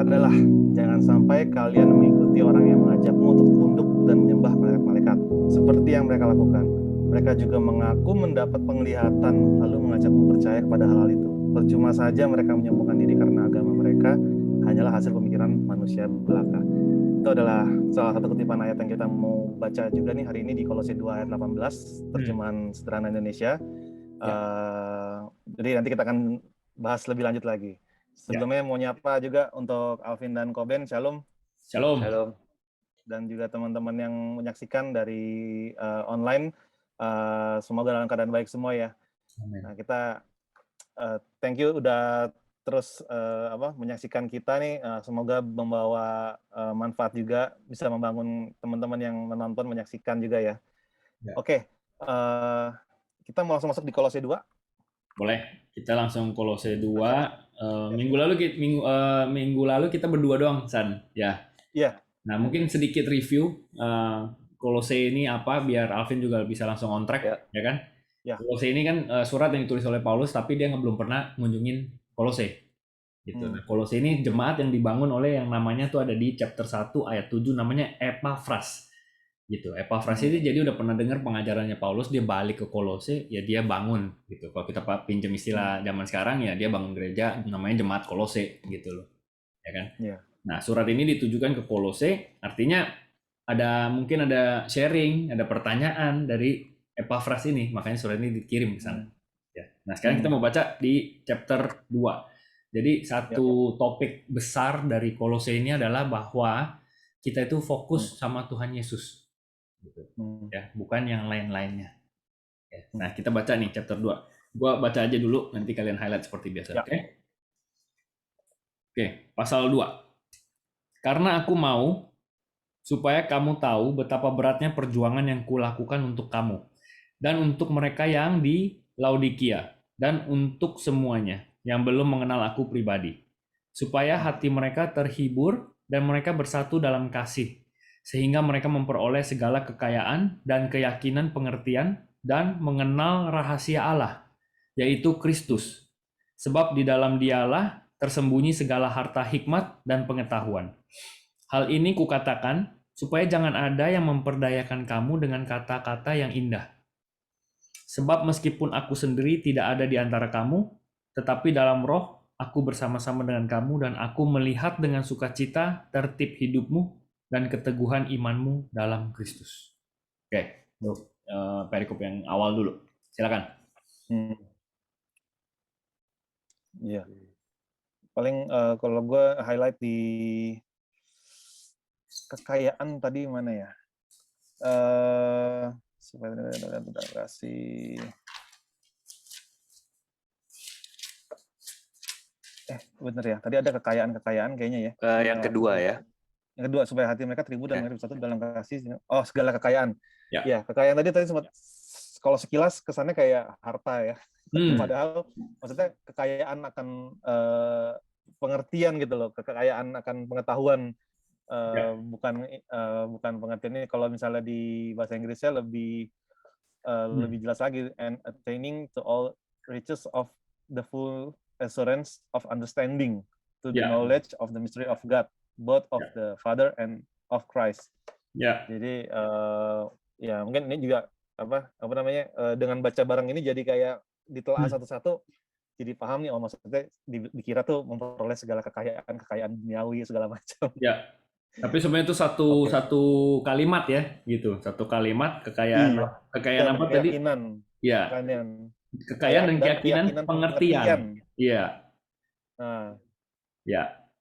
adalah jangan sampai kalian mengikuti orang yang mengajakmu untuk tunduk dan menyembah malaikat-malaikat seperti yang mereka lakukan. Mereka juga mengaku mendapat penglihatan lalu mengajakmu percaya kepada hal-hal itu. Percuma saja mereka menyombongkan diri karena agama mereka hanyalah hasil pemikiran manusia belaka. Itu adalah salah satu kutipan ayat yang kita mau baca juga nih hari ini di Kolose 2 ayat 18 terjemahan sederhana Indonesia. Jadi nanti kita akan bahas lebih lanjut lagi. Sebelumnya mau nyapa juga untuk Alvin dan Koben, Shalom. Shalom. Shalom. Dan juga teman-teman yang menyaksikan dari online, semoga dalam keadaan baik semua ya. Amin. Nah, kita thank you udah terus menyaksikan kita nih. Semoga membawa manfaat juga, bisa membangun teman-teman yang menonton, menyaksikan juga ya. Oke, kita mau langsung masuk di Kolose 2. Boleh, kita langsung Kolose 2. Minggu lalu kita berdua doang, San. Ya. Iya. Nah, mungkin sedikit review Kolose ini apa, biar Alvin juga bisa langsung on track, ya kan? Ya. Kolose ini kan surat yang ditulis oleh Paulus, tapi dia belum pernah ngunjungin Kolose. Gitu. Nah, Kolose ini jemaat yang dibangun oleh yang namanya tuh ada di chapter 1 ayat 7, namanya Epaphras. Gitu. Epaphras ini jadi udah pernah dengar pengajarannya Paulus, dia balik ke Kolose, ya dia bangun gitu. Kalau kita pinjam istilah zaman sekarang ya dia bangun gereja namanya jemaat Kolose gitu loh. Ya kan? Yeah. Nah, surat ini ditujukan ke Kolose, artinya mungkin ada sharing, ada pertanyaan dari Epaphras ini, makanya surat ini dikirim ke sana. Ya. Nah, sekarang kita mau baca di chapter 2. Jadi satu topik besar dari Kolose ini adalah bahwa kita itu fokus sama Tuhan Yesus. Gitu. Ya, bukan yang lain-lainnya. Ya. Nah, kita baca nih chapter 2. Gua baca aja dulu, nanti kalian highlight seperti biasa. Oke, pasal 2. Karena aku mau supaya kamu tahu betapa beratnya perjuangan yang kulakukan untuk kamu dan untuk mereka yang di Laodikia dan untuk semuanya yang belum mengenal aku pribadi, supaya hati mereka terhibur dan mereka bersatu dalam kasih, sehingga mereka memperoleh segala kekayaan dan keyakinan pengertian dan mengenal rahasia Allah, yaitu Kristus. Sebab di dalam Dialah tersembunyi segala harta hikmat dan pengetahuan. Hal ini kukatakan supaya jangan ada yang memperdayakan kamu dengan kata-kata yang indah. Sebab meskipun aku sendiri tidak ada di antara kamu, tetapi dalam roh aku bersama-sama dengan kamu dan aku melihat dengan sukacita tertib hidupmu dan keteguhan imanmu dalam Kristus. Oke, perikop yang awal dulu. Silakan. Iya. Paling kalau gue highlight di kekayaan tadi mana ya? Kasih. Bener ya. Tadi ada kekayaan kayaknya ya. Yang kedua ya. Yang kedua, supaya hati mereka terhibur dan mereka bersatu dalam kasih. Oh, segala kekayaan. Ya, kekayaan tadi sempat kalau sekilas kesannya kayak harta ya. Padahal maksudnya kekayaan akan pengertian gitu loh, kekayaan akan pengetahuan, bukan pengertian ini. Kalau misalnya di bahasa Inggrisnya lebih jelas lagi, and attaining to all riches of the full assurance of understanding to the knowledge of the mystery of God, both of the Father and of Christ. Jadi ya mungkin ini juga apa namanya, dengan baca barang ini jadi kayak ditelaah satu-satu, jadi paham nih, maksudnya dikira tuh memperoleh segala kekayaan duniawi segala macam. Ya, tapi sebenarnya itu satu kalimat ya, gitu. Satu kalimat kekayaan apa tadi? Ya. Kekayaan dan keyakinan pengertian. Iya. Nah. Ya.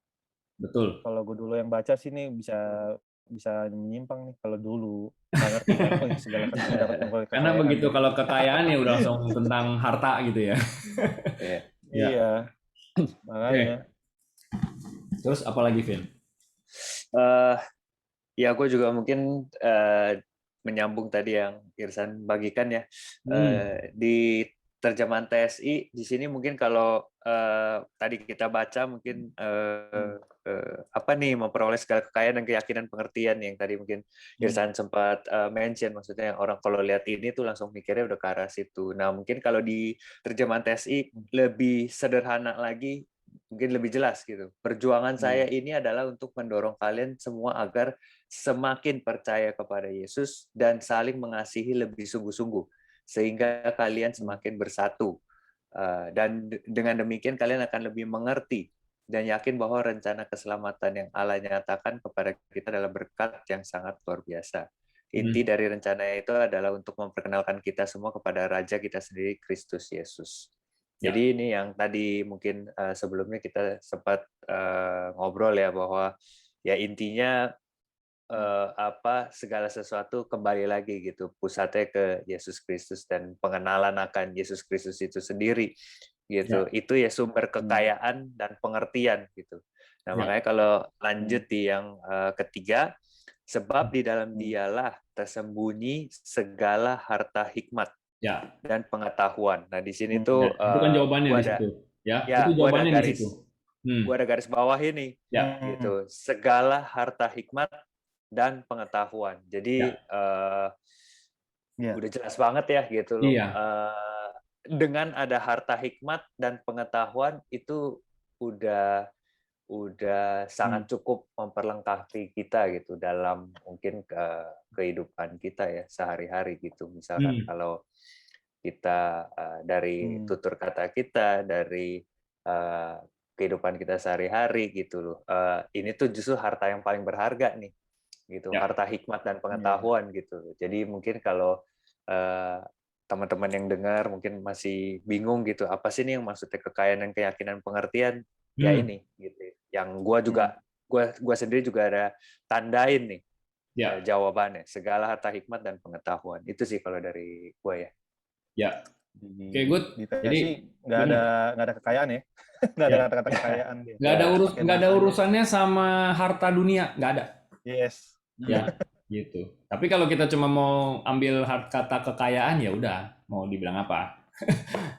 Betul. Kalau gue dulu yang baca sih nih bisa menyimpang nih kalau dulu nggak ngerti segala kekayaan. Karena begitu kalau kekayaan ya udah langsung tentang harta gitu ya. Iya. Makanya. Terus apa lagi, Vin? Ya gue juga mungkin menyambung tadi yang Irsan bagikan ya. Di terjemahan TSI di sini mungkin kalau tadi kita baca mungkin apa nih, memperoleh segala kekayaan dan keyakinan pengertian yang tadi mungkin Irsan sempat mention, maksudnya orang kalau lihat ini tuh langsung mikirnya udah ke arah situ. Nah mungkin kalau di terjemahan TSI lebih sederhana lagi, mungkin lebih jelas gitu. Perjuangan saya ini adalah untuk mendorong kalian semua agar semakin percaya kepada Yesus dan saling mengasihi lebih sungguh-sungguh, sehingga kalian semakin bersatu. Dan dengan demikian kalian akan lebih mengerti dan yakin bahwa rencana keselamatan yang Allah nyatakan kepada kita adalah berkat yang sangat luar biasa. Inti dari rencana itu adalah untuk memperkenalkan kita semua kepada Raja kita sendiri, Kristus Yesus. Jadi ini yang tadi mungkin sebelumnya kita sempat ngobrol ya, bahwa ya intinya segala sesuatu kembali lagi gitu, pusatnya ke Yesus Kristus dan pengenalan akan Yesus Kristus itu sendiri gitu. Itu ya sumber kekayaan dan pengertian gitu. Nah, makanya kalau lanjut di yang ketiga, sebab di dalam Dialah tersembunyi segala harta hikmat dan pengetahuan. Nah, di sini tuh itu kan jawabannya di situ. Itu jawabannya di situ. Gua ada garis bawah ini. Gitu. Segala harta hikmat dan pengetahuan. Jadi udah jelas banget ya gitu loh. Dengan ada harta hikmat dan pengetahuan itu udah sangat cukup memperlengkapi kita gitu dalam mungkin kehidupan kita ya sehari-hari gitu. Misalkan kalau kita dari tutur kata kita, dari kehidupan kita sehari-hari gitu loh. Ini tuh justru harta yang paling berharga nih. Gitu, harta hikmat dan pengetahuan gitu. Jadi mungkin kalau teman-teman yang dengar mungkin masih bingung gitu, apa sih ini yang maksudnya kekayaan dan keyakinan pengertian? Ya ini gitu. Yang gua sendiri juga ada tandain nih jawabannya. Segala harta hikmat dan pengetahuan. Itu sih kalau dari gua ya. Oke, good. Jadi nggak ada kekayaan ya. Nggak ada kata-kata kekayaan. Nggak ada urusannya sama harta dunia, nggak ada. Yes. Ya, gitu. Tapi kalau kita cuma mau ambil kata kekayaan, ya udah, mau dibilang apa,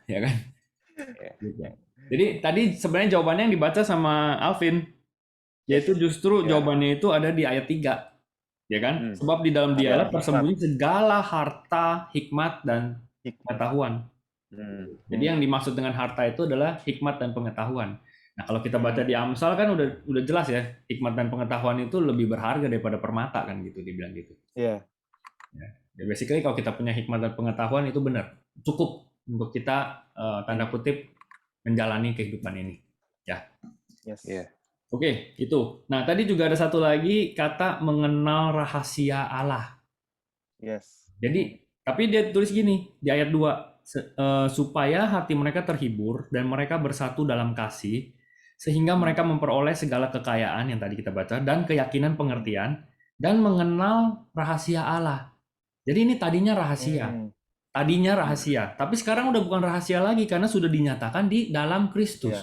ya kan? Gitu. Jadi tadi sebenarnya jawabannya yang dibaca sama Alvin, yaitu justru jawabannya itu ada di ayat 3, ya kan? Sebab di dalam Dialah tersembunyi segala harta, hikmat dan pengetahuan. Jadi yang dimaksud dengan harta itu adalah hikmat dan pengetahuan. Nah, kalau kita baca di Amsal kan udah jelas ya, hikmat dan pengetahuan itu lebih berharga daripada permata kan gitu, dibilang gitu. Iya. Ya, basically kalau kita punya hikmat dan pengetahuan itu benar, cukup untuk kita tanda kutip menjalani kehidupan ini. Ya. Yes. Oke, itu. Nah, tadi juga ada satu lagi kata mengenal rahasia Allah. Yes. Jadi, tapi dia tulis gini di ayat 2, supaya hati mereka terhibur dan mereka bersatu dalam kasih, sehingga mereka memperoleh segala kekayaan yang tadi kita baca dan keyakinan pengertian dan mengenal rahasia Allah. Jadi ini tadinya rahasia, tapi sekarang udah bukan rahasia lagi karena sudah dinyatakan di dalam Kristus,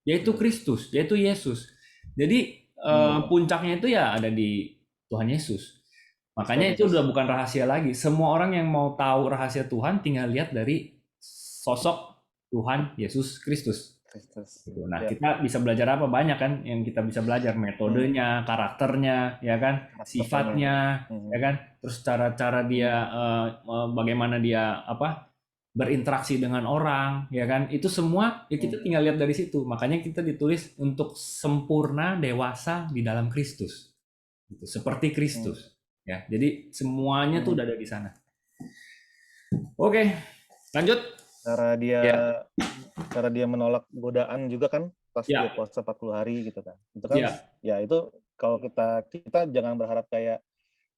yaitu Kristus, yaitu Yesus. Jadi puncaknya itu ya ada di Tuhan Yesus. Makanya itu udah bukan rahasia lagi. Semua orang yang mau tahu rahasia Tuhan tinggal lihat dari sosok Tuhan Yesus Kristus. Nah, kita bisa belajar apa? Banyak kan yang kita bisa belajar, metodenya, karakternya, ya kan, sifatnya, ya kan, terus cara-cara dia bagaimana dia berinteraksi dengan orang, ya kan, itu semua ya kita tinggal lihat dari situ. Makanya kita ditulis untuk sempurna dewasa di dalam Kristus, gitu, seperti Kristus, ya. Jadi semuanya tuh udah ada di sana. Oke, lanjut. Cara dia menolak godaan juga kan pas dia puasa 40 hari gitu kan. Itu kan ya itu kalau kita jangan berharap kayak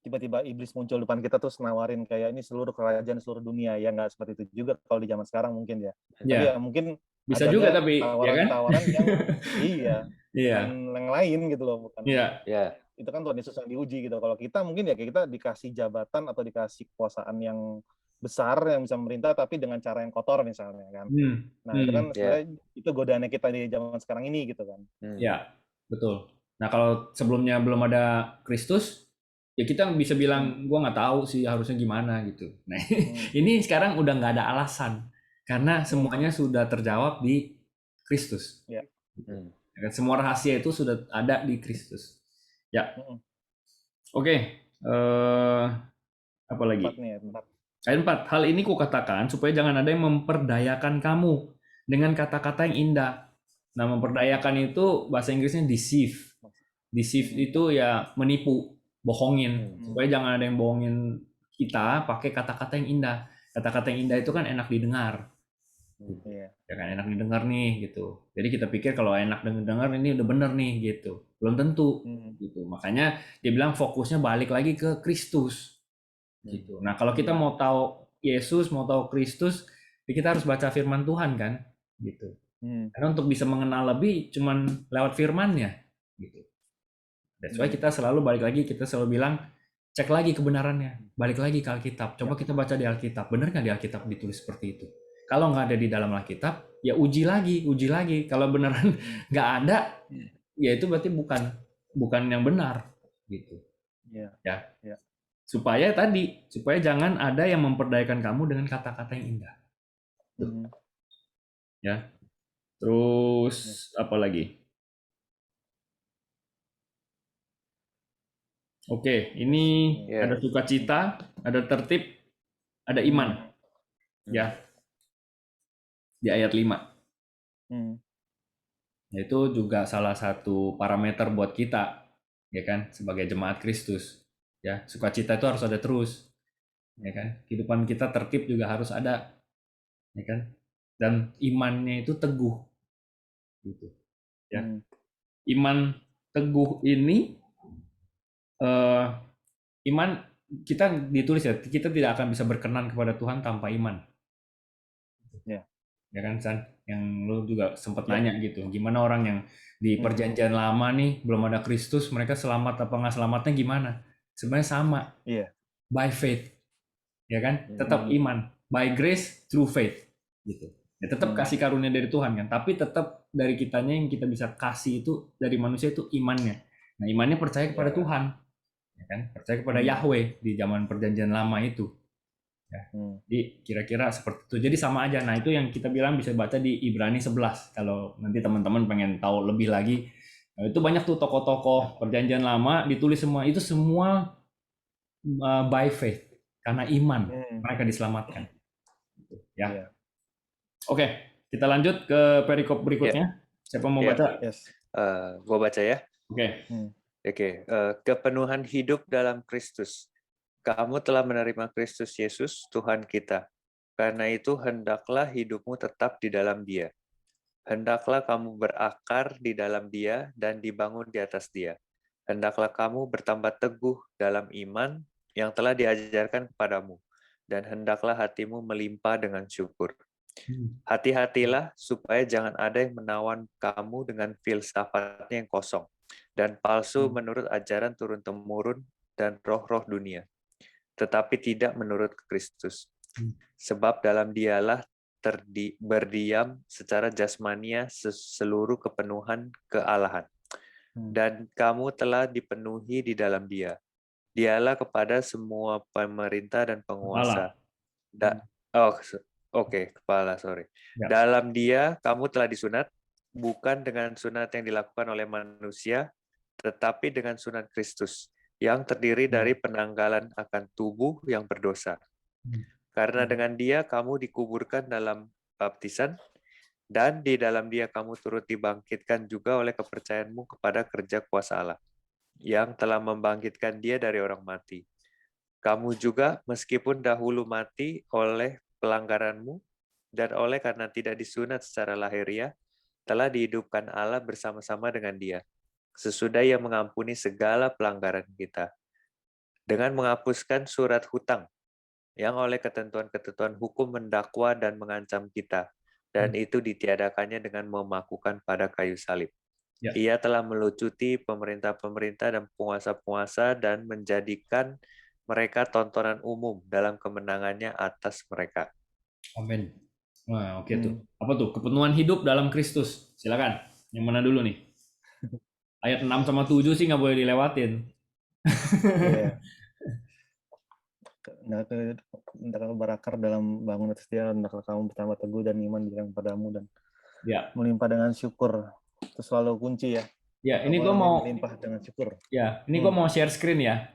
tiba-tiba iblis muncul depan kita terus nawarin kayak ini seluruh kerajaan seluruh dunia, ya nggak seperti itu juga kalau di zaman sekarang mungkin ya. Tapi ya mungkin bisa juga tapi tawaran-tawaran yang yang lain gitu loh, bukan. Itu kan Tuhan Yesus yang diuji gitu. Kalau kita mungkin ya kita dikasih jabatan atau dikasih kekuasaan yang besar yang bisa memerintah tapi dengan cara yang kotor misalnya kan. Nah, itu kan sebenarnya itu godaannya kita di zaman sekarang ini gitu kan. Ya, betul. Nah, kalau sebelumnya belum ada Kristus, ya kita bisa bilang gua nggak tahu sih harusnya gimana gitu. Nah, ini sekarang udah nggak ada alasan karena semuanya sudah terjawab di Kristus. Semua rahasia itu sudah ada di Kristus. Ya. Oke. Apa lagi? 4. Ayat 4, hal ini kukatakan supaya jangan ada yang memperdayakan kamu dengan kata-kata yang indah Nah, memperdayakan itu bahasa Inggrisnya deceive. Deceive itu ya menipu, bohongin. Supaya jangan ada yang bohongin kita pakai kata-kata yang indah. Kata-kata yang indah itu kan enak didengar. Iya. Ya kan enak didengar nih gitu. Jadi kita pikir kalau enak dengar ini udah bener nih gitu. Belum tentu gitu. Makanya dia bilang fokusnya balik lagi ke Kristus gitu. Nah, kalau kita mau tahu Yesus, mau tahu Kristus, ya kita harus baca firman Tuhan kan gitu. Karena untuk bisa mengenal lebih cuman lewat firman-Nya gitu. That's why kita selalu balik lagi, kita selalu bilang cek lagi kebenarannya, balik lagi ke Alkitab. Coba kita baca di Alkitab, benar nggak di Alkitab ditulis seperti itu? Kalau nggak ada di dalam Alkitab, ya uji lagi. Kalau beneran nggak ada, ya itu berarti bukan yang benar, gitu. Ya. Supaya jangan ada yang memperdayakan kamu dengan kata-kata yang indah. Ya. Terus apa lagi? Oke, ini ada sukacita, ada tertib, ada iman. Ya. Di ayat 5. Itu juga salah satu parameter buat kita, ya kan, sebagai jemaat Kristus. Ya, sukacita itu harus ada terus. Ya kan? Kehidupan kita tertib juga harus ada. Ya kan? Dan imannya itu teguh. Gitu. Ya. Iman teguh ini iman kita ditulis ya, kita tidak akan bisa berkenan kepada Tuhan tanpa iman. Ya kan, San? Yang lu juga sempat nanya gitu, gimana orang yang di perjanjian lama nih belum ada Kristus, mereka selamat apa nggak selamatnya gimana? Sebenarnya sama, by faith, ya kan? Tetap iman, by grace through faith, gitu. Ya tetap kasih karunia dari Tuhan kan, tapi tetap dari kitanya yang kita bisa kasih itu dari manusia itu imannya. Nah, imannya percaya kepada Tuhan, ya kan? Percaya kepada Yahweh di zaman perjanjian lama itu. Ya. Jadi kira-kira seperti itu. Jadi sama aja. Nah, itu yang kita bilang bisa baca di Ibrani 11. Kalau nanti teman-teman pengen tahu lebih lagi. Nah, itu banyak tuh tokoh-tokoh perjanjian lama ditulis semua. Itu semua by faith. Karena iman mereka diselamatkan. Ya. Oke, kita lanjut ke perikop berikutnya. Siapa mau baca? Gua baca ya. Oke. Kepenuhan hidup dalam Kristus. Kamu telah menerima Kristus Yesus, Tuhan kita. Karena itu, hendaklah hidupmu tetap di dalam Dia. Hendaklah kamu berakar di dalam Dia dan dibangun di atas Dia. Hendaklah kamu bertambah teguh dalam iman yang telah diajarkan kepadamu. Dan hendaklah hatimu melimpah dengan syukur. Hati-hatilah supaya jangan ada yang menawan kamu dengan filsafatnya yang kosong dan palsu menurut ajaran turun-temurun dan roh-roh dunia, tetapi tidak menurut Kristus. Sebab dalam Dialah berdiam secara jasmania seluruh kepenuhan kealahan. Dan kamu telah dipenuhi di dalam Dia. Dialah kepada semua pemerintah dan penguasa. Kepala. Dalam Dia kamu telah disunat, bukan dengan sunat yang dilakukan oleh manusia, tetapi dengan sunat Kristus, yang terdiri dari penanggalan akan tubuh yang berdosa. Karena dengan Dia kamu dikuburkan dalam baptisan, dan di dalam Dia kamu turut dibangkitkan juga oleh kepercayaanmu kepada kerja kuasa Allah, yang telah membangkitkan Dia dari orang mati. Kamu juga, meskipun dahulu mati oleh pelanggaranmu, dan oleh karena tidak disunat secara lahiriah, telah dihidupkan Allah bersama-sama dengan Dia, sesudah Ia mengampuni segala pelanggaran kita, dengan menghapuskan surat hutang, yang oleh ketentuan-ketentuan hukum mendakwa dan mengancam kita, dan itu ditiadakannya dengan memakukan pada kayu salib. Ia telah melucuti pemerintah-pemerintah dan penguasa-penguasa dan menjadikan mereka tontonan umum dalam kemenangannya atas mereka. Amin. Wah, oke tuh. Apa tuh? Kepenuhan hidup dalam Kristus. Silakan. Yang mana dulu nih? Ayat 6 sama 7 sih nggak boleh dilewatin. Hendaklah berakar dalam bangun atas Dia, hendaklah kamu bertambah teguh dan iman di dalam padamu dan melimpah dengan syukur. Itu selalu kunci ya. Ya, ini gue mau melimpah dengan syukur. Ya, ini gue mau share screen ya,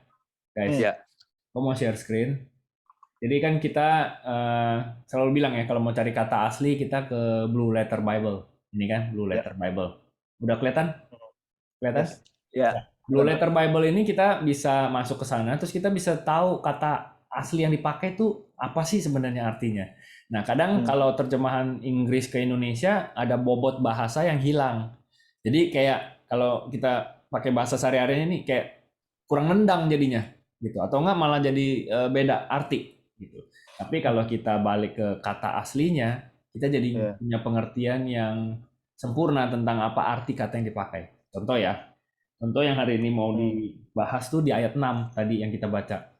guys. Gue mau share screen. Jadi kan kita selalu bilang ya, kalau mau cari kata asli kita ke Blue Letter Bible, Ini kan Blue Letter Bible. Udah kelihatan? Kelihatan? Yes. Ya. Blue Letter Bible ini kita bisa masuk ke sana, terus kita bisa tahu kata asli yang dipakai itu apa sih sebenarnya artinya. Nah, kadang kalau terjemahan Inggris ke Indonesia ada bobot bahasa yang hilang. Jadi kayak kalau kita pakai bahasa sehari-hari ini kayak kurang nendang jadinya, gitu. Atau enggak malah jadi beda arti, gitu. Tapi kalau kita balik ke kata aslinya, kita jadi punya pengertian yang sempurna tentang apa arti kata yang dipakai. Contoh ya. Contoh yang hari ini mau dibahas tuh di ayat 6 tadi yang kita baca.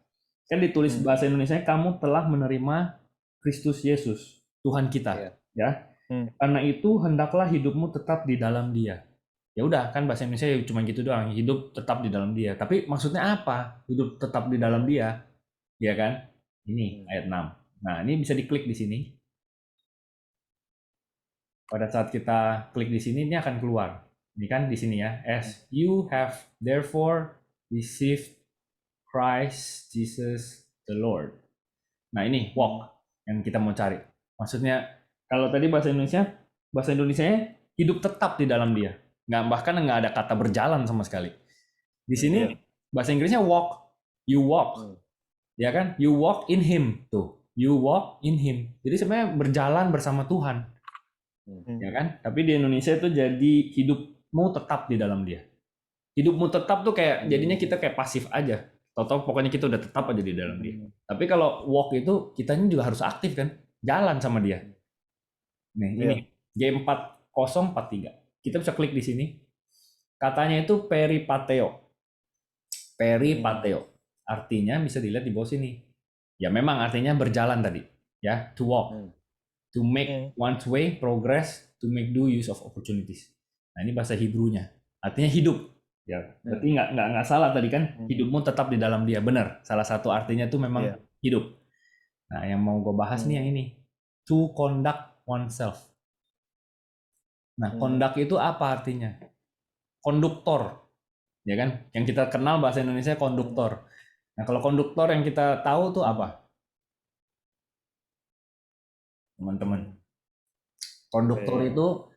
Kan ditulis bahasa Indonesia, kamu telah menerima Kristus Yesus, Tuhan kita. Ya. Karena itu hendaklah hidupmu tetap di dalam Dia. Ya udah, kan bahasa Indonesia cuma gitu doang, hidup tetap di dalam Dia. Tapi maksudnya apa? Hidup tetap di dalam Dia. Ya kan? Ini ayat 6. Nah, ini bisa diklik di sini. Pada saat kita klik di sini, ini akan keluar. Ini kan di sini ya, as you have therefore received Christ Jesus the Lord. Nah ini walk yang kita mau cari. Maksudnya kalau tadi bahasa Indonesia hidup tetap di dalam Dia. Bahkan nggak ada kata berjalan sama sekali. Di sini bahasa Inggrisnya walk, you walk, ya kan? You walk in Him tuh, you walk in Him. Jadi sebenarnya berjalan bersama Tuhan, ya kan? Tapi di Indonesia itu jadi hidup tetap di dalam Dia. Hidupmu tetap tuh kayak jadinya kita kayak pasif aja. Tahu-tahu pokoknya kita udah tetap aja di dalam Dia. Tapi kalau walk itu kitanya juga harus aktif kan, jalan sama Dia. Nih ini G4043. Kita bisa klik di sini. Katanya itu peripateo. Peripateo. Artinya bisa dilihat di bawah sini. Ya memang artinya berjalan tadi, ya, to walk, to make one's way, progress, to make due use of opportunities. Nah ini bahasa Hebrew-nya, artinya hidup. Ya, berarti nggak salah tadi kan, hidupmu tetap di dalam Dia, benar. Salah satu artinya itu memang hidup. Nah yang mau gue bahas nih yang ini, to conduct oneself. Nah conduct itu apa artinya? Konduktor, ya kan? Yang kita kenal bahasa Indonesia konduktor. Nah kalau konduktor yang kita tahu tuh apa? Teman-teman, konduktor itu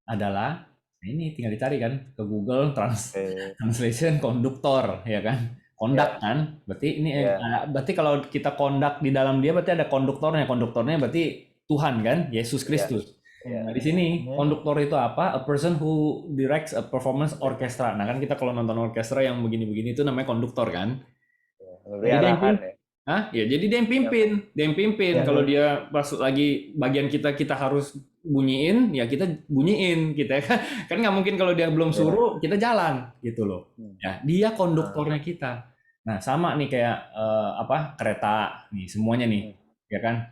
adalah, nah ini tinggal dicari kan ke Google Translation konduktor, ya kan? Conduct kan, berarti ini berarti kalau kita conduct di dalam Dia berarti ada konduktornya. Konduktornya berarti Tuhan kan, Yesus Kristus. Nah di sini konduktor itu apa? A person who directs a performance orchestra. Nah kan kita kalau nonton orkestra yang begini-begini itu namanya konduktor kan. Jadi dia yang pimpin. Kalau dia pas lagi bagian kita harus bunyiin, ya kita bunyiin, kita kan nggak mungkin kalau dia belum suruh kita jalan gitu loh. Ya, dia konduktornya kita. Nah sama nih kayak kereta nih semuanya nih, ya kan?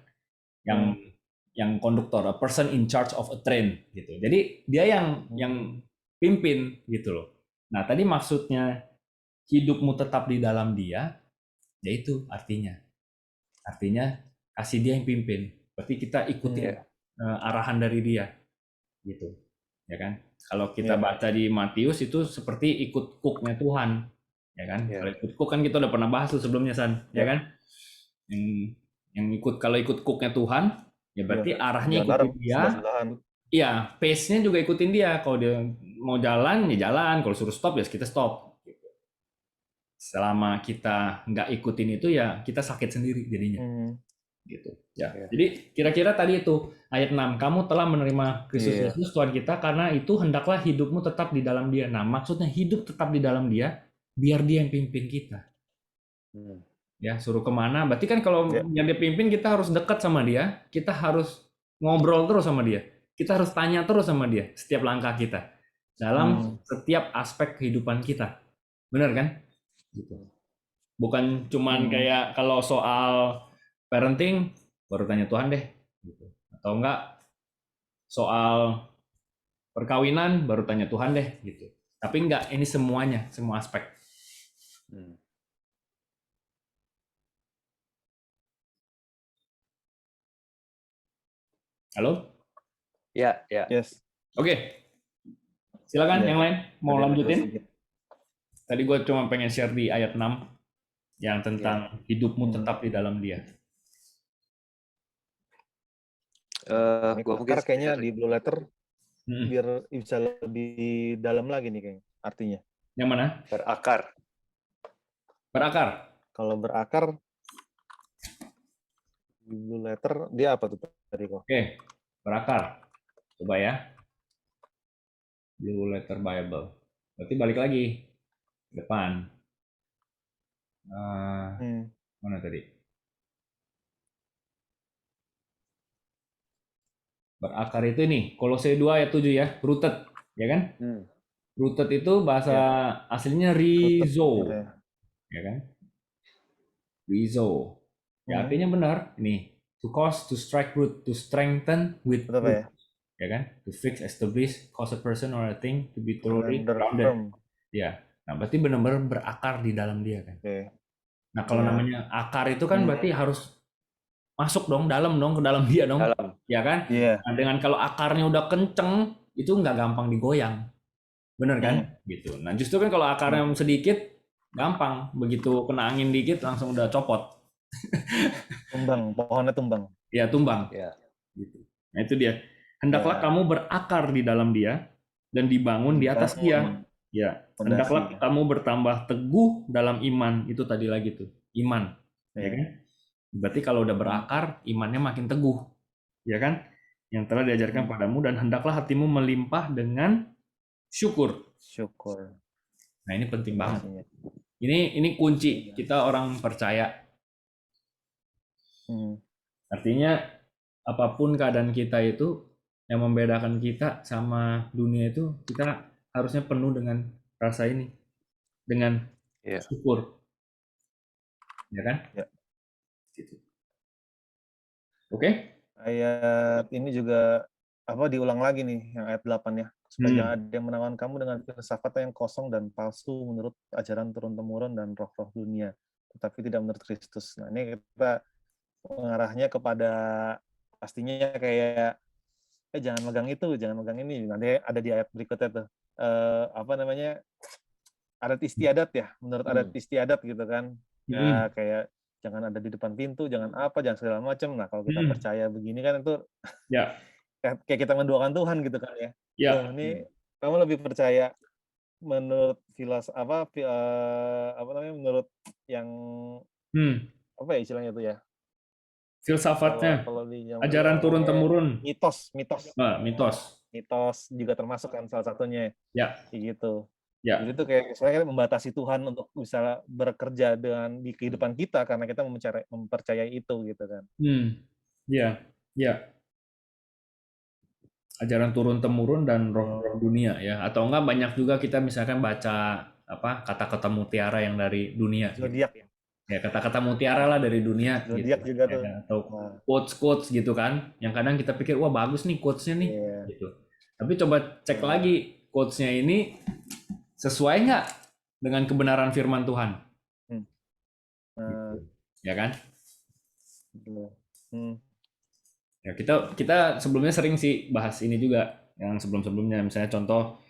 Yang konduktor, a person in charge of a train gitu. Jadi dia yang pimpin gitu loh. Nah tadi maksudnya hidupmu tetap di dalam Dia. Ya itu artinya kasih Dia yang pimpin. Berarti kita ikuti arahan dari Dia, gitu, ya kan? Kalau kita baca di Matius itu seperti ikut cooknya Tuhan, ya kan? Kalau ikut cook kan kita udah pernah bahas tuh sebelumnya San, ya kan? Yang kalau ikut cooknya Tuhan, ya berarti arahnya ikutin Dia. Iya, pace-nya juga ikutin Dia. Kalau dia mau jalan ya jalan, kalau suruh stop ya kita stop. Selama kita nggak ikutin itu ya kita sakit sendiri jadinya, gitu ya. Jadi kira-kira tadi itu ayat 6, kamu telah menerima Kristus Yesus Tuhan kita, karena itu hendaklah hidupmu tetap di dalam Dia. Nah maksudnya hidup tetap di dalam Dia biar Dia yang pimpin kita. Ya suruh kemana? Berarti kan kalau yang Dia pimpin kita harus dekat sama Dia, kita harus ngobrol terus sama Dia, kita harus tanya terus sama Dia setiap langkah kita dalam setiap aspek kehidupan kita, benar kan? Gitu. Bukan cuman kayak kalau soal parenting baru tanya Tuhan deh, gitu. Atau enggak soal perkawinan baru tanya Tuhan deh, gitu. Tapi enggak, ini semuanya, semua aspek. Halo? Ya. Yes. Oke. Silakan yang lain mau lanjutin. Tadi gue cuma pengen share di ayat 6 yang tentang hidupmu tetap di dalam Dia. Gue mungkin kayaknya di Blue Letter biar bisa lebih dalam lagi nih kayaknya artinya. Yang mana? Berakar. Berakar. Kalau berakar di blue letter dia apa tuh tadi kok? Oke, berakar. Coba ya. Blue letter Bible. Berarti balik lagi ke depan. Mana tadi? Berakar itu ini, Kolose 2 ayat 7 ya, rooted, ya kan? Rooted itu bahasa aslinya rizo, ya kan? Rizo. Ya artinya benar, ini to cause, to strike root, to strengthen with root, ya kan? To fix, establish, cause a person or a thing to be thoroughly grounded. Ya, nah berarti benar-benar berakar di dalam dia kan. Nah kalau namanya akar itu kan berarti harus masuk dong, dalam dong, ke dalam dia dong, ya kan? Nah, dengan kalau akarnya udah kenceng, itu nggak gampang digoyang, bener kan? Gitu. Nah justru kan kalau akarnya sedikit, gampang. Begitu kena angin dikit, langsung udah copot. Tumbang, pohonnya tumbang. Ya tumbang. Gitu. Nah itu dia. Hendaklah kamu berakar di dalam dia dan dibangun di atas dia. Ya. Hendaklah kamu bertambah teguh dalam iman. Itu tadi lagi tuh, iman, ya kan? Berarti kalau udah berakar, imannya makin teguh, ya kan? Yang telah diajarkan padamu, dan hendaklah hatimu melimpah dengan syukur. Syukur. Nah ini penting banget. Ini kunci kita orang percaya. Artinya apapun keadaan kita itu, yang membedakan kita sama dunia itu, kita harusnya penuh dengan rasa ini, dengan syukur, ya kan? Gitu. Oke. Ayat ini juga diulang lagi nih yang ayat 8 ya. Supaya jangan ada yang menawan kamu dengan filsafat yang kosong dan palsu menurut ajaran turun-temurun dan roh-roh dunia, tetapi tidak menurut Kristus. Nah, ini kita mengarahnya kepada pastinya kayak jangan megang itu, jangan megang ini. Nanti ada di ayat berikutnya tuh. Adat istiadat ya, menurut adat istiadat gitu kan. Ya kayak jangan ada di depan pintu, jangan jangan segala macam. Nah, kalau kita percaya begini kan itu kayak kita mendoakan Tuhan gitu kan ya. Ini kamu lebih percaya menurut menurut yang istilahnya itu ya. Filsafatnya, ajaran turun-temurun. Mitos. Mitos juga termasuk kan salah satunya. Ya. Kayak gitu. Jadi itu kayak sebenarnya membatasi Tuhan untuk bisa bekerja di kehidupan kita karena kita mempercayai itu gitu kan. Ya. Ajaran turun-temurun dan roh-roh dunia ya. Atau enggak banyak juga kita misalkan baca kata-kata mutiara yang dari dunia. Zodiak ya. Ya kata-kata mutiara lah dari dunia. Zodiak gitu. juga tuh. Atau quotes gitu kan. Yang kadang kita pikir wah bagus nih quotes-nya nih. Gitu. Tapi coba cek lagi quotes-nya ini sesuai nggak dengan kebenaran firman Tuhan? Gitu. Ya kan? Ya kita sebelumnya sering sih bahas ini juga yang sebelumnya misalnya contoh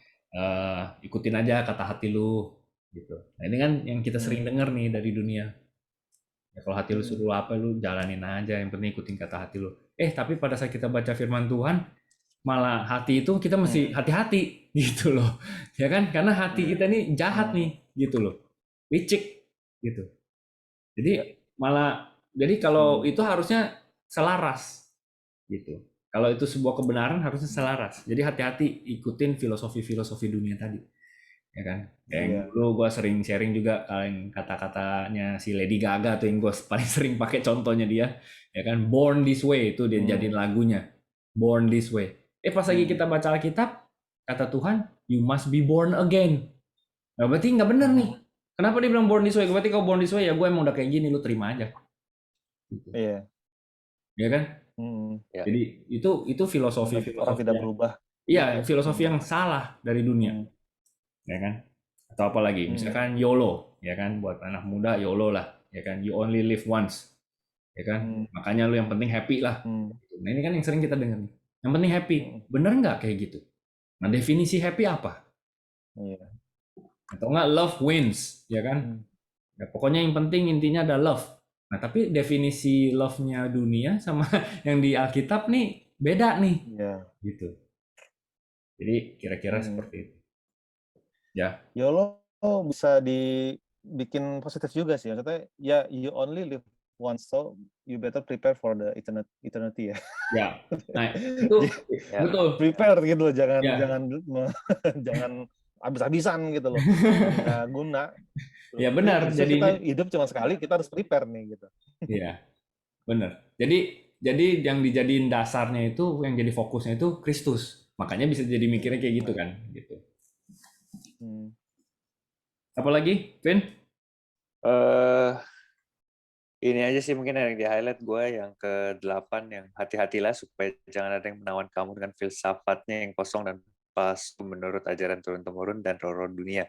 ikutin aja kata hati lu gitu. Nah ini kan yang kita sering dengar nih dari dunia. Ya, kalau hati lu suruh apa lu jalanin aja, yang penting ikutin kata hati lu. Tapi pada saat kita baca firman Tuhan malah hati itu kita mesti hati-hati gitu loh, ya kan? Karena hati kita nih jahat nih gitu loh, licik gitu. Jadi kalau itu harusnya selaras gitu. Kalau itu sebuah kebenaran harusnya selaras. Jadi hati-hati ikutin filosofi dunia tadi, ya kan? Yang dulu gue sering sharing juga yang kata-katanya si Lady Gaga tuh yang gue paling sering pakai contohnya dia, ya kan? Born This Way itu dia jadiin lagunya, Born This Way. Pas lagi kita baca Alkitab, kata Tuhan, you must be born again. Nah, berarti nggak benar nih. Kenapa dia bilang born this way? Berarti kalau born this way ya gue emang udah kayak gini, lu terima aja. Iya. Iya kan? Jadi itu filosofi orang tidak berubah. Iya, filosofi yang salah dari dunia. Ya kan? Atau apa lagi? Misalkan YOLO, ya kan? Buat anak muda YOLO lah, ya kan? You only live once. Ya kan? Makanya lu yang penting happy lah. Nah, ini kan yang sering kita dengar nih. Yang penting happy. Bener nggak kayak gitu? Nah, definisi happy apa? Atau nggak love wins, ya kan? Ya, pokoknya yang penting intinya ada love. Nah, tapi definisi love-nya dunia sama yang di Alkitab nih beda nih. Gitu. Jadi kira-kira Hmm. seperti itu. Ya, YOLO bisa dibikin positif juga sih. Maksudnya ya you only live once, so you better prepare for the eternity ya. ya. Nah, itu Ya. betul. Prepare gitu loh, jangan Ya, jangan habis-habisan gitu loh. Nggak guna. ya Jadi benar. justru Jadi kita hidup cuma sekali, kita harus prepare nih gitu. ya, benar. Jadi yang dijadiin dasarnya itu, yang jadi fokusnya itu Kristus. Makanya bisa jadi mikirnya kayak gitu kan, gitu. Hmm. Apa lagi, Vin? Eh, ini aja sih mungkin yang di-highlight gue yang ke-8 yang hati-hatilah supaya jangan ada yang menawan kamu dengan filsafatnya yang kosong dan palsu menurut ajaran turun-temurun dan roh-roh dunia,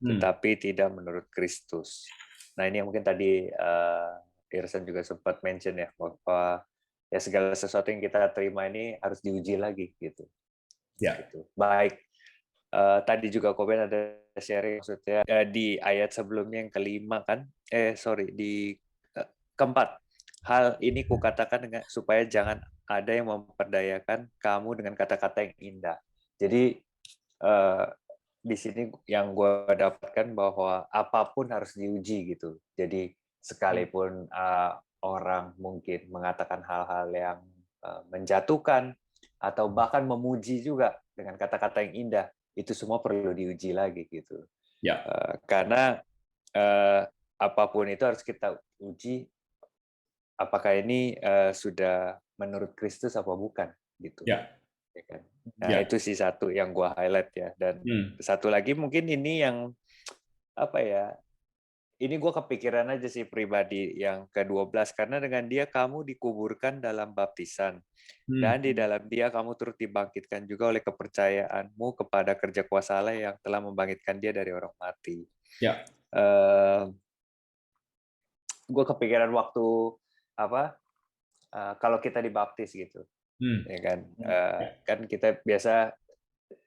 tetapi tidak menurut Kristus. Nah ini yang mungkin tadi Irsan juga sempat mention ya, bahwa ya segala sesuatu yang kita terima ini harus diuji lagi gitu. Ya. Gitu. Baik. Tadi juga Koben ada sharing maksudnya di ayat sebelumnya yang kelima kan, di keempat, hal ini kukatakan dengan supaya jangan ada yang memperdayakan kamu dengan kata-kata yang indah. Jadi di sini yang gue dapatkan bahwa apapun harus diuji gitu. Jadi sekalipun orang mungkin mengatakan hal-hal yang menjatuhkan atau bahkan memuji juga dengan kata-kata yang indah, itu semua perlu diuji lagi gitu. Ya. Karena apapun itu harus kita uji apakah ini sudah menurut Kristus apa bukan gitu. Ya. Ya kan? Nah, Ya. itu sih satu yang gua highlight ya. Dan satu lagi mungkin ini yang apa ya? Ini gue kepikiran aja sih pribadi yang ke-12, karena dengan dia kamu dikuburkan dalam baptisan. Dan di dalam dia kamu turut dibangkitkan juga oleh kepercayaanmu kepada kerja kuasa Allah yang telah membangkitkan dia dari orang mati. Ya. Gue kepikiran waktu kalau kita dibaptis gitu, ya kan? Kan kita biasa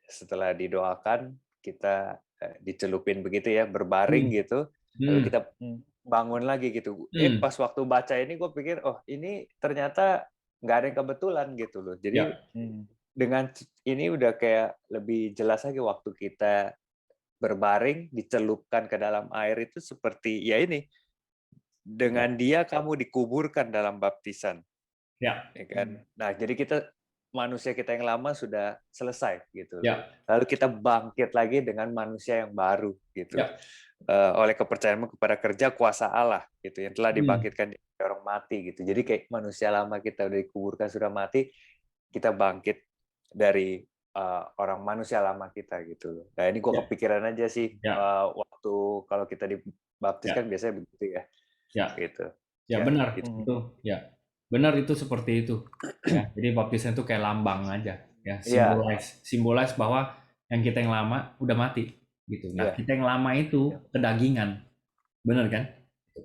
setelah didoakan kita dicelupin begitu ya, berbaring gitu, lalu kita bangun lagi gitu. Pas waktu baca ini gue pikir, oh ini ternyata nggak ada yang kebetulan gitu loh. Jadi dengan ini udah kayak lebih jelas lagi waktu kita berbaring dicelupkan ke dalam air itu seperti ya ini, dengan dia kamu dikuburkan dalam baptisan. Ya kan? Nah, jadi manusia kita yang lama sudah selesai gitu. Ya. Lalu kita bangkit lagi dengan manusia yang baru gitu. Ya. Oleh kepercayaanmu kepada kerja kuasa Allah gitu yang telah dibangkitkan dari orang mati gitu. Jadi kayak manusia lama kita udah dikuburkan sudah mati, kita bangkit dari orang manusia lama kita gitu. Nah, ini gue kepikiran aja sih waktu kalau kita dibaptis kan biasanya begitu ya. Ya. Gitu. Ya, benar itu. Ya. Benar itu seperti itu. Ya, jadi baptisan itu kayak lambang aja ya, simbolize bahwa yang kita yang lama udah mati gitu. Nah, kita yang lama itu kedagingan. Benar kan?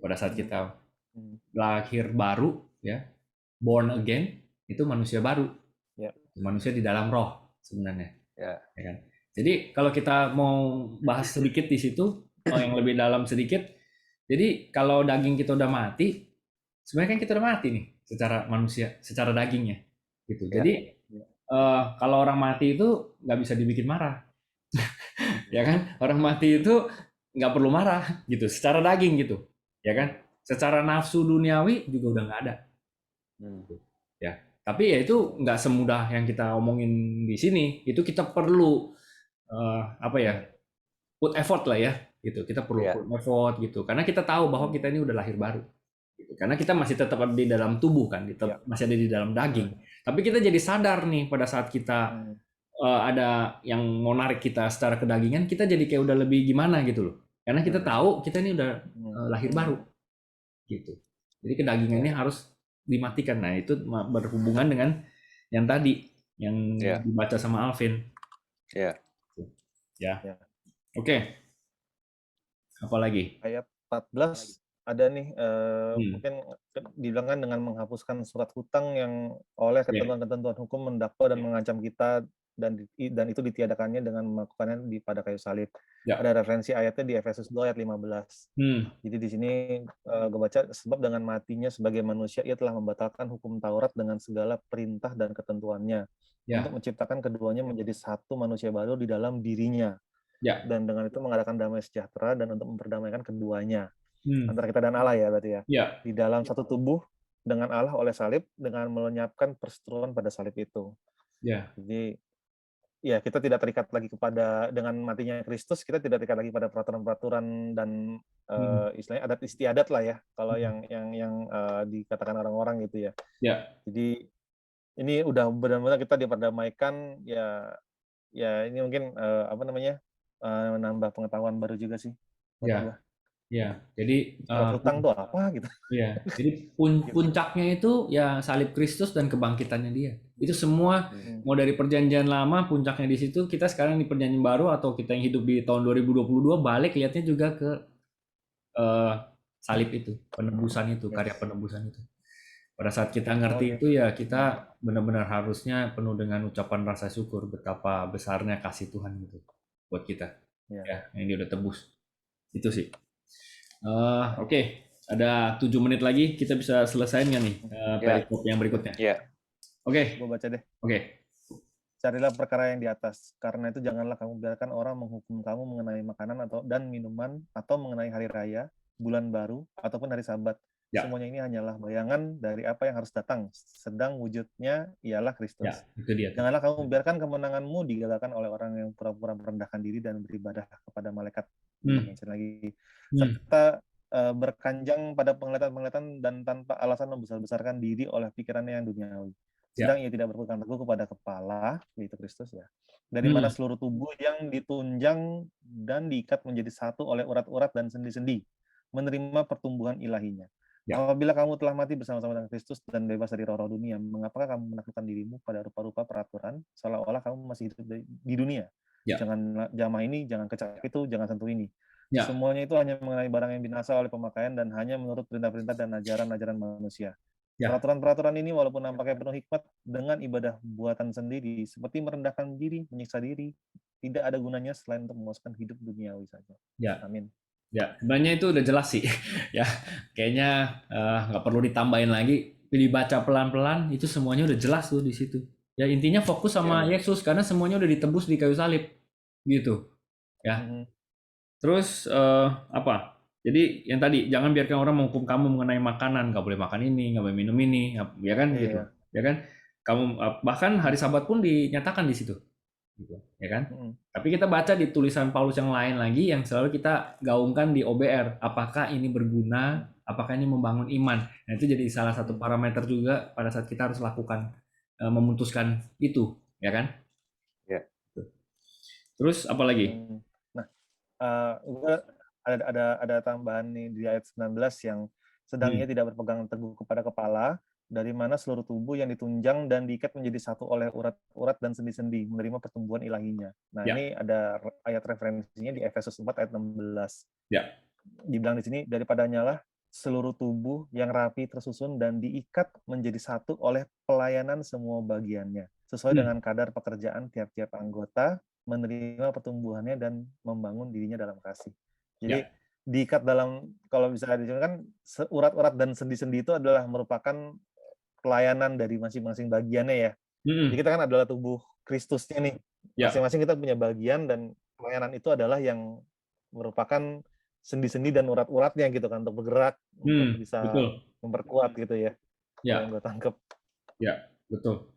Pada saat kita lahir baru ya, born again, itu manusia baru. Manusia di dalam roh sebenarnya. Ya kan? Jadi kalau kita mau bahas sedikit di situ, yang lebih dalam sedikit, jadi kalau daging kita udah mati, sebenarnya kan kita udah mati nih secara manusia, secara dagingnya gitu. Jadi kalau orang mati itu nggak bisa dibikin marah, ya kan? Orang mati itu nggak perlu marah gitu, secara daging gitu, ya kan? Secara nafsu duniawi juga udah nggak ada. Ya, tapi ya itu nggak semudah yang kita omongin di sini. Itu kita perlu put effort lah ya, gitu. Kita perlu put effort gitu, karena kita tahu bahwa kita ini udah lahir baru. Karena kita masih tetap ada di dalam tubuh kan, masih ada di dalam daging. Tapi kita jadi sadar nih pada saat kita ada yang mau narik kita secara kedagingan, kita jadi kayak udah lebih gimana gitu loh. Karena kita tahu kita ini udah lahir baru gitu. Jadi kedagingannya harus dimatikan. Nah, itu berhubungan dengan yang tadi yang dibaca sama Alvin. Oke. Apa lagi? Ayat 14 ada nih, mungkin dibilangkan dengan menghapuskan surat hutang yang oleh ketentuan-ketentuan hukum mendakwa dan mengancam kita, dan itu ditiadakannya dengan melakukannya pada kayu salib. Ada referensi ayatnya di Efesus 2 ayat 15. Jadi di sini gue baca, sebab dengan matinya sebagai manusia ia telah membatalkan hukum Taurat dengan segala perintah dan ketentuannya. Ya. untuk menciptakan keduanya menjadi satu manusia baru di dalam dirinya. Ya. Dan dengan itu mengadakan damai sejahtera dan untuk memperdamaikan keduanya. Hmm. Antara kita dan Allah ya berarti ya. Ya. Di dalam satu tubuh dengan Allah oleh salib dengan melenyapkan perseteruan pada salib itu. Ya. Jadi ya kita tidak terikat lagi dengan matinya Kristus, kita tidak terikat lagi pada peraturan-peraturan dan istilahnya adat istiadat lah ya, kalau yang dikatakan orang-orang gitu ya. Ya. Jadi ini udah benar-benar kita diperdamaikan ya ini mungkin menambah pengetahuan baru juga sih. Ya. Ya, jadi hutang tuh apa gitu. Ya, jadi puncaknya itu ya salib Kristus dan kebangkitannya dia. Itu semua mau dari perjanjian lama puncaknya di situ, kita sekarang di perjanjian baru atau kita yang hidup di tahun 2022 balik lihatnya juga ke salib itu, penebusan itu, karya penebusan itu. Pada saat kita ngerti itu ya kita benar-benar harusnya penuh dengan ucapan rasa syukur betapa besarnya kasih Tuhan gitu buat kita. Ya, yang dia udah tebus. Itu sih. Oke. Ada 7 menit lagi, kita bisa selesaiin nggak nih perikop yang berikutnya? Iya. Oke. Gue baca deh. Oke. Carilah perkara yang di atas, karena itu janganlah kamu biarkan orang menghukum kamu mengenai makanan dan minuman, atau mengenai hari raya, bulan baru, ataupun hari Sabat. Ya. Semuanya ini hanyalah bayangan dari apa yang harus datang, sedang wujudnya ialah Kristus. Ya, itu dia. Janganlah kamu biarkan kemenanganmu digagalkan oleh orang yang pura-pura merendahkan diri dan beribadah kepada malaikat. Lagi. Serta berkanjang pada penglihatan-penglihatan dan tanpa alasan membesar-besarkan diri oleh pikirannya yang duniawi. Sedang ia tidak berpegang teguh kepada kepala, yaitu Kristus ya. Dari mana seluruh tubuh yang ditunjang dan diikat menjadi satu oleh urat-urat dan sendi-sendi, menerima pertumbuhan ilahinya. Ya. Apabila kamu telah mati bersama-sama dengan Kristus dan bebas dari roh-roh dunia, mengapakah kamu menaklukkan dirimu pada rupa-rupa peraturan, seolah-olah kamu masih hidup di dunia? Ya. Jangan jamah ini, jangan kecap itu, jangan sentuh ini. Ya. Semuanya itu hanya mengenai barang yang binasa oleh pemakaian dan hanya menurut perintah-perintah dan ajaran-ajaran manusia. Ya. Peraturan-peraturan ini walaupun nampaknya penuh hikmat, dengan ibadah buatan sendiri, seperti merendahkan diri, menyiksa diri, tidak ada gunanya selain untuk memuaskan hidup duniawi saja. Ya. Amin. Ya, sebenarnya itu udah jelas sih. Ya, kayaknya nggak perlu ditambahin lagi. Dibaca pelan-pelan, itu semuanya udah jelas tuh di situ. Ya, intinya fokus sama Yesus karena semuanya udah ditebus di kayu salib, gitu. Ya. Terus apa? Jadi yang tadi jangan biarkan orang menghukum kamu mengenai makanan, nggak boleh makan ini, nggak boleh minum ini, ya kan? Gitu. Ya kan? Kamu bahkan hari Sabat pun dinyatakan di situ. Gitu, ya kan? Tapi kita baca di tulisan Paulus yang lain lagi yang selalu kita gaungkan di OBR, apakah ini berguna, apakah ini membangun iman. Nah, itu jadi salah satu parameter juga pada saat kita harus lakukan memutuskan itu, ya kan? Ya. Terus apa lagi? Nah, ada tambahan nih di ayat 19 yang sedang ia tidak berpegang teguh kepada kepala, dari mana seluruh tubuh yang ditunjang dan diikat menjadi satu oleh urat-urat dan sendi-sendi, menerima pertumbuhan ilahinya. Nah, ini ada ayat referensinya di Efesus 4 ayat 16. Ya. Dibilang di sini, daripadanya lah seluruh tubuh yang rapi tersusun dan diikat menjadi satu oleh pelayanan semua bagiannya, sesuai dengan kadar pekerjaan tiap-tiap anggota, menerima pertumbuhannya dan membangun dirinya dalam kasih. Jadi diikat dalam, kalau bisa dijelaskan, urat-urat dan sendi-sendi itu adalah merupakan pelayanan dari masing-masing bagiannya ya. Jadi kita kan adalah tubuh Kristusnya nih. Masing-masing kita punya bagian dan pelayanan itu adalah yang merupakan sendi-sendi dan urat-uratnya gitu kan untuk bergerak, untuk bisa memperkuat gitu ya. Yang gue tangkep. Ya, betul.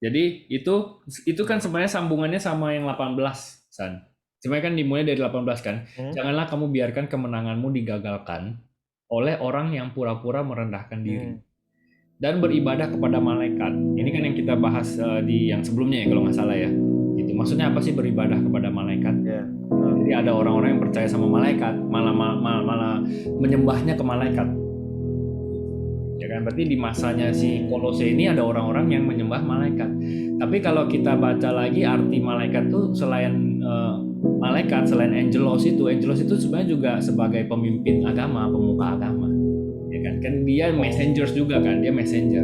Jadi itu kan sebenarnya sambungannya sama yang 18, San. Sebenarnya kan dimulai dari 18 kan. Janganlah kamu biarkan kemenanganmu digagalkan oleh orang yang pura-pura merendahkan diri. Dan beribadah kepada malaikat. Ini kan yang kita bahas di yang sebelumnya ya kalau nggak salah ya. Gitu. Maksudnya apa sih beribadah kepada malaikat? Jadi ada orang-orang yang percaya sama malaikat, malah menyembahnya ke malaikat. Ya kan, berarti di masanya si Kolose ini ada orang-orang yang menyembah malaikat. Tapi kalau kita baca lagi arti malaikat tuh selain malaikat, selain angelos itu sebenarnya juga sebagai pemimpin agama, pemuka agama. Kan dia messengers juga kan, dia messenger.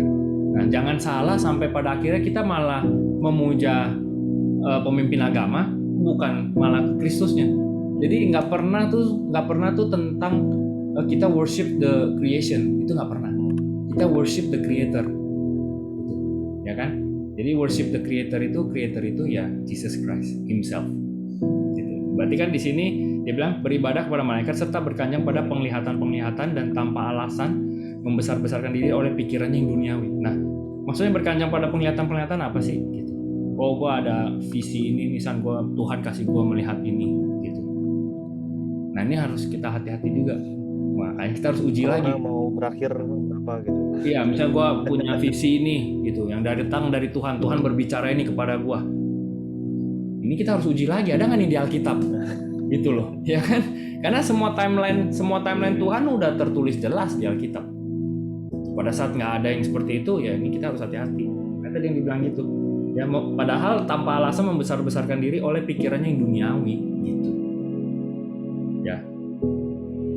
Nah, jangan salah sampai pada akhirnya kita malah memuja pemimpin agama, bukan malah Kristusnya. Jadi nggak pernah tuh tentang kita worship the creation, itu nggak pernah. Kita worship the creator, gitu. Ya kan? Jadi worship the creator itu ya Jesus Christ himself. Gitu. Berarti kan di sini dia bilang beribadah kepada malaikat serta berkanjang pada penglihatan-penglihatan dan tanpa alasan membesar-besarkan diri oleh pikirannya yang duniawi. Nah, maksudnya berkanjang pada penglihatan-penglihatan apa sih? Gitu. Oh, gue ada visi ini, nisan gue, Tuhan kasih gue melihat ini, gitu. Nah, ini harus kita hati-hati juga. Makanya kita harus uji lagi. Mau berakhir apa gitu. Iya, misalnya gue punya visi ini, gitu, yang datang dari Tuhan. Tuhan berbicara ini kepada gue. Ini kita harus uji lagi. Ada nggak nih di Alkitab? Gitu loh, ya kan? Karena semua timeline Tuhan udah tertulis jelas di Alkitab. Pada saat nggak ada yang seperti itu, ya ini kita harus hati-hati. Kan tadi yang dibilang gitu. Ya, padahal tanpa alasan membesar-besarkan diri oleh pikirannya yang duniawi, gitu. Ya.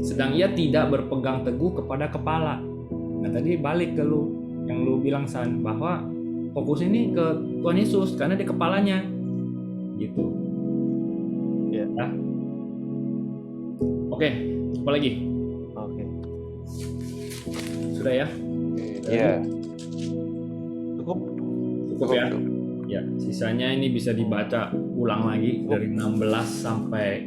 Sedang ia tidak berpegang teguh kepada kepala. Nah, tadi balik ke lu yang lu bilang San, bahwa fokus ini ke Tuhan Yesus karena di kepalanya, gitu. Ya. Nah. Oke, apa lagi? Oke. Sudah ya? Iya. Cukup ya. Ya, sisanya ini bisa dibaca ulang lagi dari 16 sampai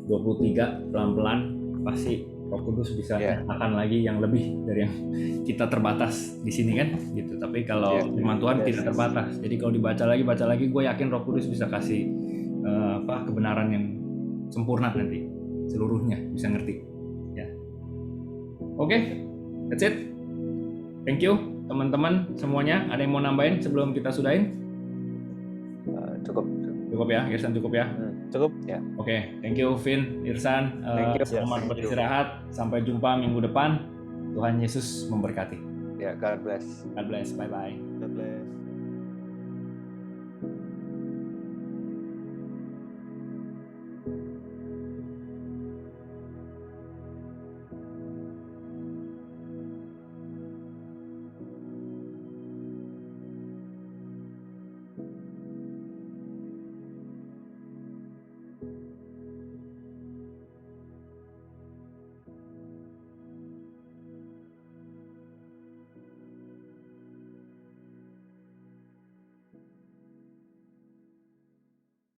23 pelan-pelan, pasti Roh Kudus bisa nyatakan lagi yang lebih dari yang kita terbatas di sini kan, gitu. Tapi kalau firman Tuhan tidak terbatas. Jadi kalau baca lagi, gue yakin Roh Kudus bisa kasih kebenaran yang sempurna nanti, seluruhnya bisa ngerti. Ya. Oke, that's it. Thank you teman-teman semuanya. Ada yang mau nambahin sebelum kita sudahin? Cukup ya, Irsan, cukup ya. Cukup ya. Oke, thank you Vin, Irsan. Selamat beristirahat. Sampai jumpa minggu depan. Tuhan Yesus memberkati. Ya, God bless. God bless. Bye bye. God bless.